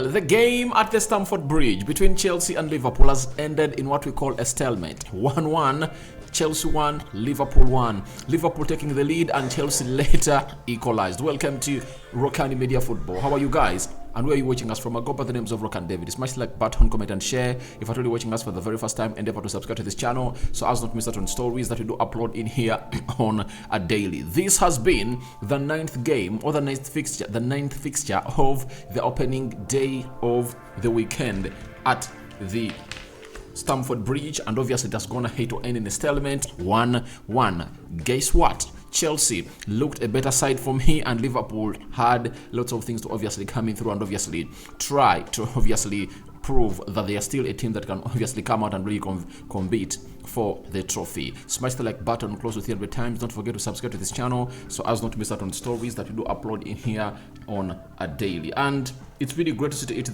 Well, the game at the Stamford Bridge between Chelsea and Liverpool has ended in what we call a stalemate. 1-1. Chelsea 1, Liverpool 1. Liverpool taking the lead and Chelsea later equalized. Welcome to Rokani Media Football. How are you guys? And where are you watching us from? I go by the names of Rokani David. Smash the like button, comment and share. If you're really watching us for the very first time, endeavor to subscribe to this channel so as not miss out on stories that we do upload in here on a daily. This has been the ninth game or the ninth fixture of the opening day of the weekend at the Stamford Bridge, and obviously that's gonna hate to end in a stalemate 1-1. Guess what? Chelsea looked a better side from here, and Liverpool had lots of things to obviously coming through and obviously try to obviously prove that they are still a team that can obviously come out and really compete for the trophy. Smash the like button close to 300 times. Don't forget to subscribe to this channel so as not to miss out on stories that we do upload in here on a daily. And it's really great to see to it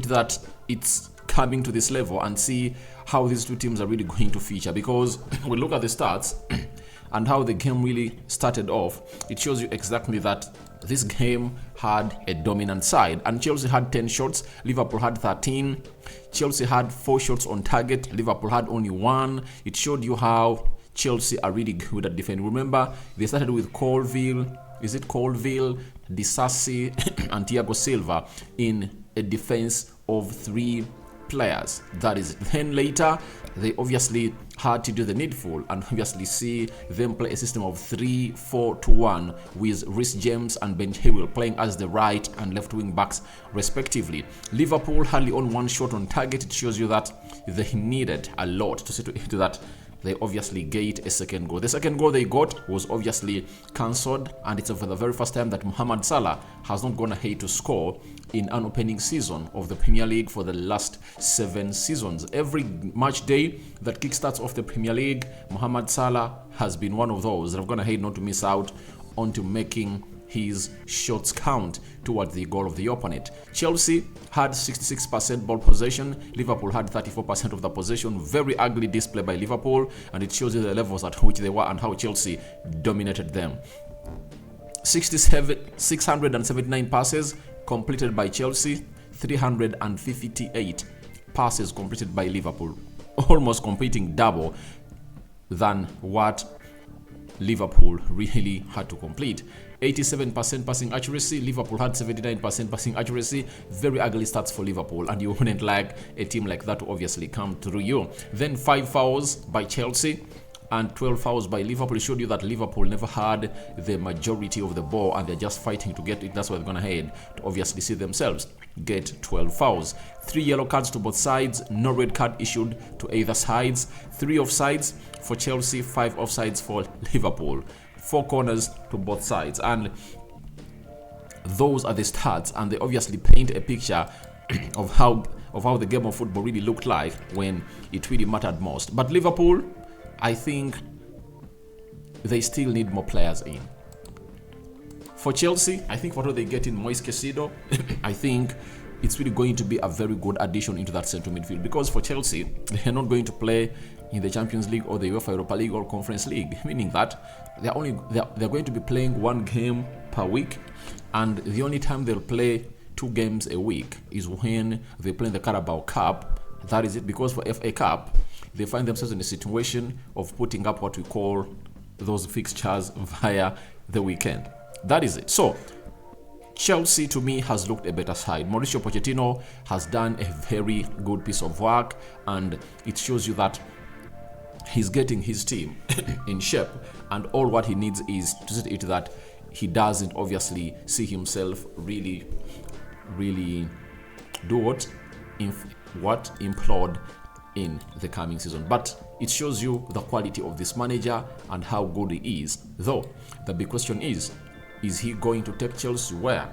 that it's coming to this level and see how these two teams are really going to feature, because we look at the stats and how the game really started off. It shows you exactly that this game had a dominant side, and Chelsea had 10 shots, Liverpool had 13. Chelsea had 4 shots on target, Liverpool had only 1. It showed you how Chelsea are really good at defending. Remember, they started with Colville, Disasi and Thiago Silva in a defense of 3 players. That is it. Then later they obviously had to do the needful and obviously see them play a system of 3-4-2-1 with Reece James and Ben Chilwell playing as the right and left wing backs respectively. Liverpool hardly on 1 shot on target. It shows you that they needed a lot to see to that they obviously get a second goal. The second goal they got was obviously cancelled, and it's for the very first time that Mohamed Salah has not gone ahead to score in an opening season of the Premier League for the last 7 seasons. Every match day that kickstarts off the Premier League, Mohamed Salah has been one of those that have gone ahead not to miss out onto making his shots count towards the goal of the opponent. Chelsea had 66% ball possession, Liverpool had 34% of the possession. Very ugly display by Liverpool, and it shows you the levels at which they were and how Chelsea dominated them. 679 passes completed by Chelsea, 358 passes completed by Liverpool, almost completing double than what Liverpool really had to complete. 87% passing accuracy, Liverpool had 79% passing accuracy. Very ugly stats for Liverpool, and you wouldn't like a team like that to obviously come through you. Then 5 fouls by Chelsea and 12 fouls by Liverpool. It showed you that Liverpool never had the majority of the ball and they're just fighting to get it. That's why they're gonna head to obviously see themselves get 12 fouls. 3 yellow cards to both sides, no red card issued to either sides. 3 offsides for Chelsea, 5 offsides for Liverpool. 4 corners to both sides, and those are the stats, and they obviously paint a picture of how the game of football really looked like when it really mattered most. But Liverpool, I think they still need more players in. For Chelsea, I think what they get in Moise Caicedo, I think it's really going to be a very good addition into that central midfield, because for Chelsea, they're not going to play in the Champions League or the UEFA Europa League or Conference League, meaning that they're going to be playing 1 game per week, and the only time they'll play 2 games a week is when they play in the Carabao Cup. That is it, because for FA Cup, they find themselves in a situation of putting up what we call those fixtures via the weekend. That is it. So Chelsea to me has looked a better side. Mauricio Pochettino has done a very good piece of work, and it shows you that he's getting his team in shape, and all what he needs is to see it that he doesn't obviously see himself really do implode in the coming season. But it shows you the quality of this manager and how good he is. Though the big question is he going to take Chelsea where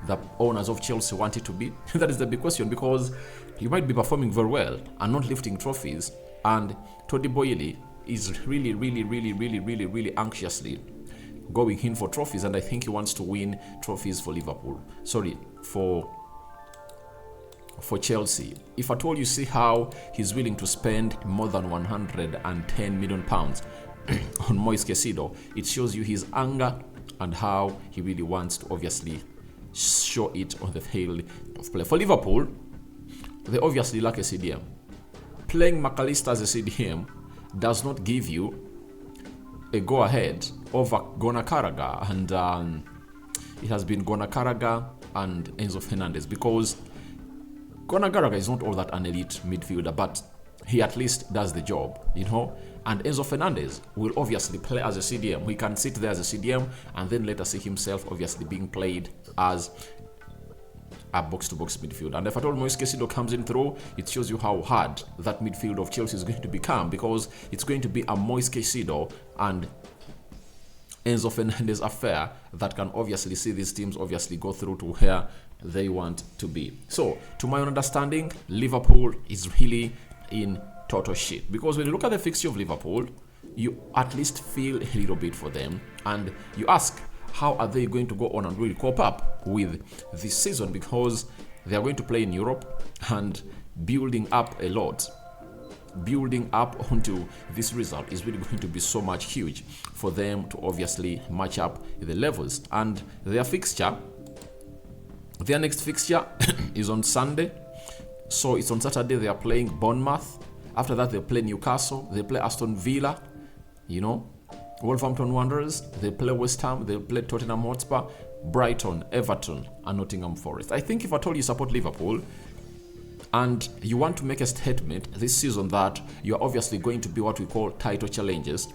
the owners of Chelsea want it to be? That is the big question, because he might be performing very well and not lifting trophies, and Toddy Boyle is really anxiously going in for trophies, and I think he wants to win trophies for Liverpool. Sorry, for Chelsea. If at all you see how he's willing to spend more than 110 million pounds on Moise Caicedo, it shows you his anger and how he really wants to obviously show it on the field of play. For Liverpool, they obviously lack a CDM. Playing McAllister as a CDM does not give you a go-ahead over Gona Carragher, and it has been Gona Carragher and Enzo Fernandez, because Gona Carragher is not all that an elite midfielder, but he at least does the job, you know. And Enzo Fernandez will obviously play as a CDM. He can sit there as a CDM and then later see himself obviously being played as a box-to-box midfield. And if at all Moise Caicedo comes in through, it shows you how hard that midfield of Chelsea is going to become, because it's going to be a Moise Caicedo and Enzo Fernandez affair that can obviously see these teams obviously go through to where they want to be. So, to my own understanding, Liverpool is really in total shit, because when you look at the fixture of Liverpool, you at least feel a little bit for them, and you ask, how are they going to go on and really cope up with this season, because they are going to play in Europe, and building up a lot, building up onto this result is really going to be so much huge for them to obviously match up the levels. And their next fixture is on Sunday. So it's on Saturday they are playing Bournemouth. After that they play Newcastle, they play Aston Villa, you know, Wolverhampton Wanderers, they play West Ham, they play Tottenham Hotspur, Brighton, Everton, and Nottingham Forest. I think if at all you support Liverpool and you want to make a statement this season that you're obviously going to be what we call title challengers,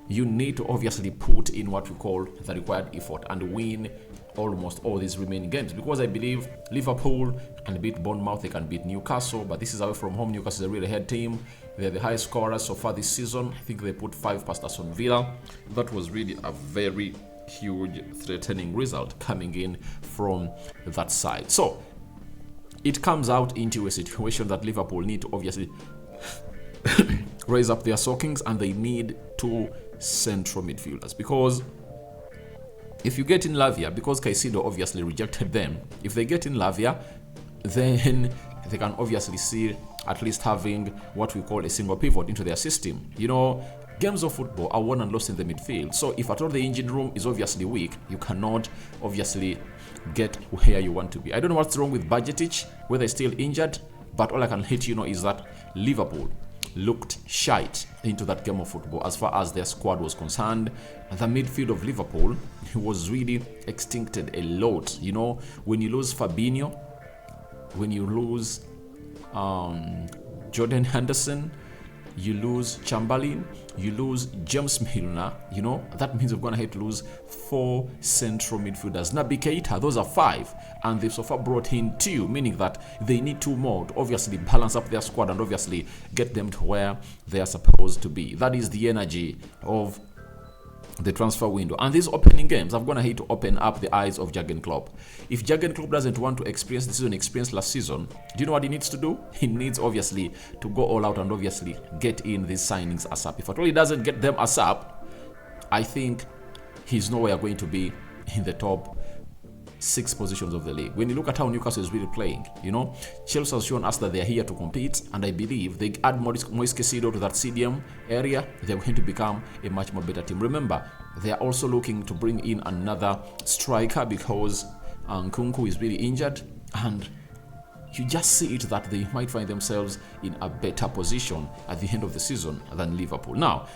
you need to obviously put in what we call the required effort and win almost all these remaining games, because I believe Liverpool can beat Bournemouth, they can beat Newcastle, but this is away from home. Newcastle is a really head team. They're the highest scorers so far this season. I think they put 5 past Aston Villa. That was really a very huge threatening result coming in from that side. So it comes out into a situation that Liverpool need to obviously raise up their stockings, and they need 2 central midfielders, because if you get in Lavia, because Caicedo obviously rejected them, if they get in Lavia, then they can obviously see at least having what we call a single pivot into their system. You know, games of football are won and lost in the midfield. So if at all the engine room is obviously weak, you cannot obviously get where you want to be. I don't know what's wrong with Bajcetic, whether he's still injured, but all I can let you know is that Liverpool looked shite into that game of football as far as their squad was concerned. The midfield of Liverpool was really extincted a lot. You know, when you lose Fabinho, when you lose Jordan Henderson, you lose Chamberlain, you lose James Milner, you know, that means we're going to have to lose 4 central midfielders. Naby Keita, those are 5, and they've so far brought in 2, meaning that they need 2 more to obviously balance up their squad and obviously get them to where they are supposed to be. That is the energy of the transfer window. And these opening games are going to hate to open up the eyes of Jurgen Klopp. If Jurgen Klopp doesn't want to experience the season experienced last season, do you know what he needs to do? He needs obviously to go all out and obviously get in these signings ASAP. If at all he doesn't get them ASAP, I think he's nowhere going to be in the top 6 positions of the league. When you look at how Newcastle is really playing, you know, Chelsea has shown us that they're here to compete, and I believe they add Moise Caicedo to that CDM area, they're going to become a much more better team. Remember, they are also looking to bring in another striker because Nkunku is really injured, and you just see it that they might find themselves in a better position at the end of the season than Liverpool. Now,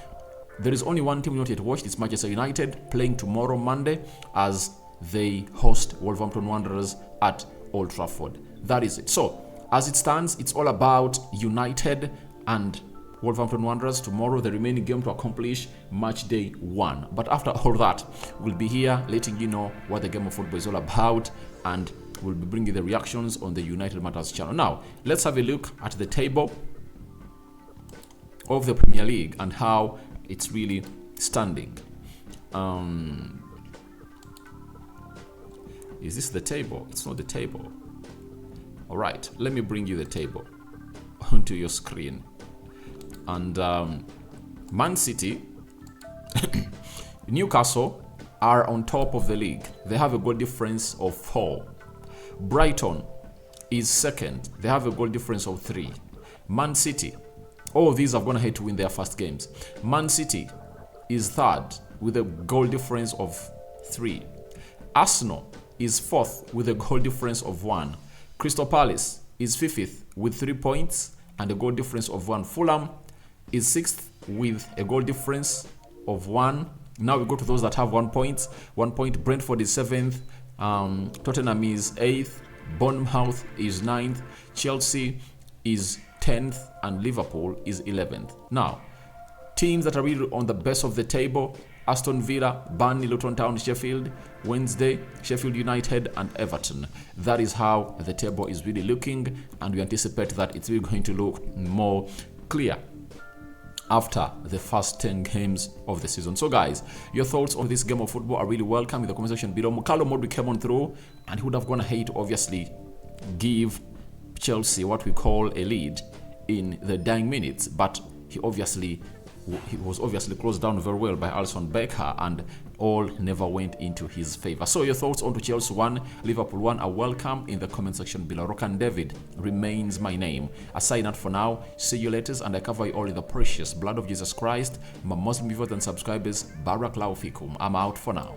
there is only one team we not yet watched. It's Manchester United playing tomorrow Monday as they host Wolverhampton Wanderers at Old Trafford. That is it. So, as it stands, it's all about United and Wolverhampton Wanderers tomorrow, the remaining game to accomplish match day 1. But after all that, we'll be here letting you know what the game of football is all about, and we'll be bringing the reactions on the United Matters channel. Now, let's have a look at the table of the Premier League and how it's really standing. Is this the table? It's not the table. All right, let me bring you the table onto your screen. And Man City, Newcastle are on top of the league. They have a goal difference of 4. Brighton is second. They have a goal difference of 3. Man City, all of these are going to have to win their first games. Man City is third with a goal difference of 3. Arsenal is 4th with a goal difference of 1. Crystal Palace is 5th with 3 points and a goal difference of 1. Fulham is 6th with a goal difference of 1. Now we go to those that have 1 point. 1 point. Brentford is 7th. Tottenham is 8th. Bournemouth is 9th. Chelsea is 10th. And Liverpool is 11th. Now, teams that are really on the best of the table: Aston Villa, Burnley, Luton Town, Sheffield Wednesday, Sheffield United, and Everton. That is how the table is really looking, and we anticipate that it's really going to look more clear after the first 10 games of the season. So guys, your thoughts on this game of football are really welcome in the comment section below. Mudryk came on through, and he would have gone ahead to obviously give Chelsea what we call a lead in the dying minutes, but he was obviously closed down very well by Alisson Becker, and all never went into his favor. So your thoughts on Chelsea 1, Liverpool 1 are welcome in the comment section below. Rokani David remains my name. I sign out for now. See you later, and I cover you all in the precious blood of Jesus Christ. My Muslim viewers and subscribers, Barak Lau Fikum. I'm out for now.